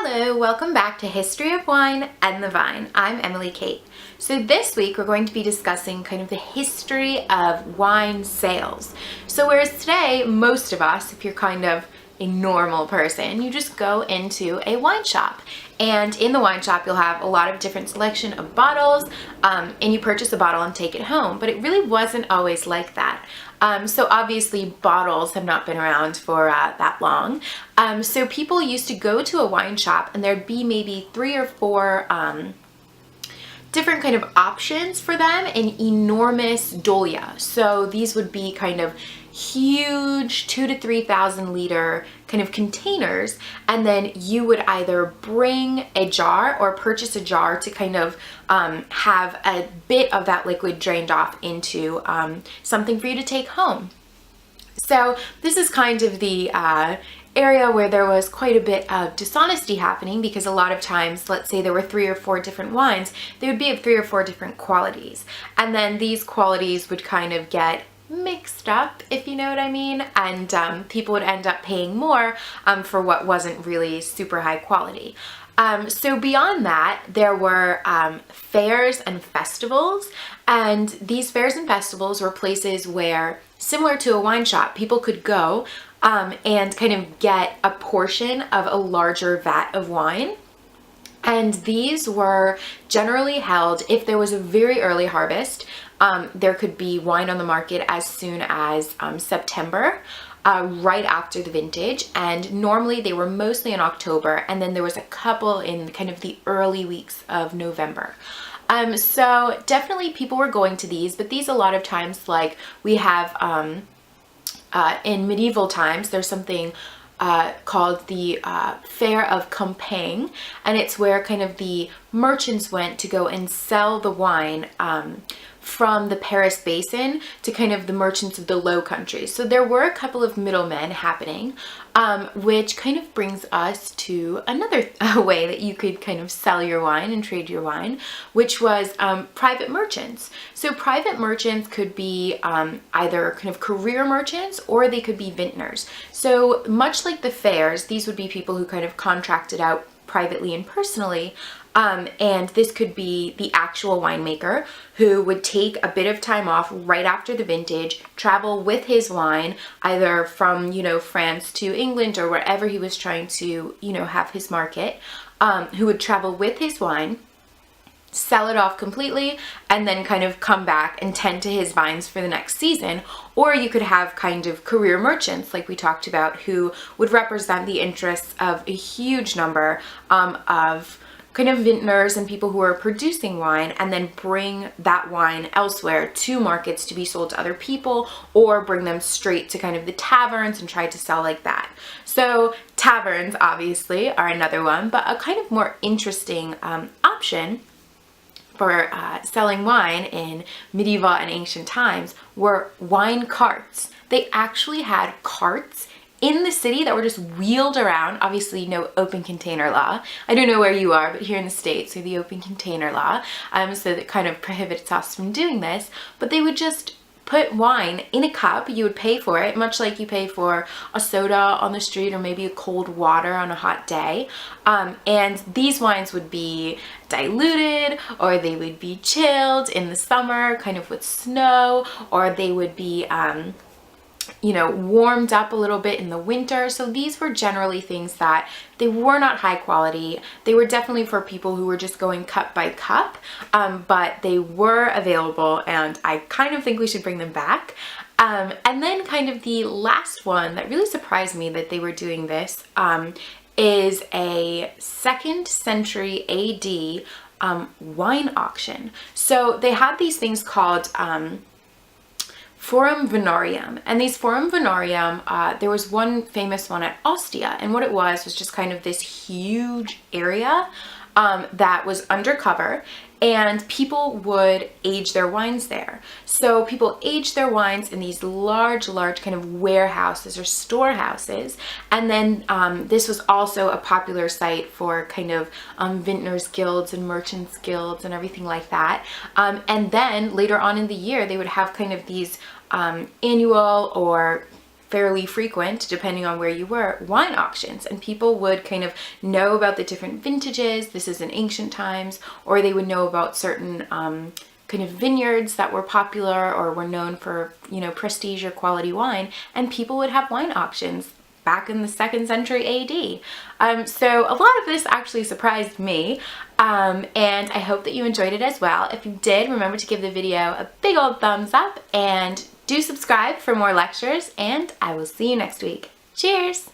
Hello, welcome back to History of Wine and the Vine. I'm Emily Kate. So this week we're going to be discussing kind of the history of wine sales. So whereas today, most of us, if you're kind of a normal person, you just go into a wine shop. And in the wine shop, you'll have a lot of different selection of bottles, and you purchase a bottle and take it home. But it really wasn't always like that. So obviously bottles have not been around for that long. So people used to go to a wine shop and there'd be maybe 3 or 4 different kind of options for them in enormous dolia. So these would be kind of huge 2,000 to 3,000 liter kind of containers, and then you would either bring a jar or purchase a jar to kind of have a bit of that liquid drained off into something for you to take home. So this is kind of the area where there was quite a bit of dishonesty happening, because a lot of times, let's say there were 3 or 4 different wines, they would be of 3 or 4 different qualities. And then these qualities would kind of get mixed up, if you know what I mean, and people would end up paying more for what wasn't really super high quality. So beyond that, there were fairs and festivals, and these fairs and festivals were places where, similar to a wine shop, people could go and kind of get a portion of a larger vat of wine. And these were generally held if there was a very early harvest. There could be wine on the market as soon as September, right after the vintage, and normally they were mostly in October, and then there was a couple in kind of the early weeks of November. So definitely people were going to these, but these a lot of times, like we have in medieval times, there's something called the Fair of Compiègne, and it's where kind of the merchants went to go and sell the wine from the Paris Basin to kind of the merchants of the Low Countries. So there were a couple of middlemen happening, which kind of brings us to another way that you could kind of sell your wine and trade your wine, which was private merchants. So private merchants could be either kind of career merchants, or they could be vintners. So much like the fairs, these would be people who kind of contracted out privately and personally. And this could be the actual winemaker who would take a bit of time off right after the vintage, travel with his wine, either from, France to England or wherever he was trying to, have his market, who would travel with his wine, sell it off completely, and then kind of come back and tend to his vines for the next season. Or you could have kind of career merchants, like we talked about, who would represent the interests of a huge number of kind of vintners and people who are producing wine, and then bring that wine elsewhere to markets to be sold to other people, or bring them straight to kind of the taverns and try to sell like that. So taverns obviously are another one, but a kind of more interesting option for selling wine in medieval and ancient times were wine carts. They actually had carts in the city that were just wheeled around. Obviously no open container law. I don't know where you are, but here in the States, we have the open container law, so that kind of prohibits us from doing this. But they would just put wine in a cup. You would pay for it, much like you pay for a soda on the street or maybe a cold water on a hot day. And these wines would be diluted, or they would be chilled in the summer, kind of with snow, or they would be warmed up a little bit in the winter. So these were generally things that they were not high quality. They were definitely for people who were just going cup by cup, but they were available, and I kind of think we should bring them back. And then kind of the last one that really surprised me that they were doing this is a 2nd century AD wine auction. So they had these things called Forum Venarium, and these Forum Venarium, there was one famous one at Ostia, and what it was just kind of this huge area that was undercover, and people would age their wines there. So people aged their wines in these large kind of warehouses or storehouses, and then this was also a popular site for kind of vintners guilds and merchants guilds and everything like that. And then later on in the year, they would have kind of these annual or fairly frequent, depending on where you were, wine auctions, and people would kind of know about the different vintages. This is in ancient times, or they would know about certain kind of vineyards that were popular or were known for, you know, prestige or quality wine, and people would have wine auctions back in the 2nd century AD. So a lot of this actually surprised me, and I hope that you enjoyed it as well. If you did, remember to give the video a big old thumbs up and do subscribe for more lectures, and I will see you next week. Cheers!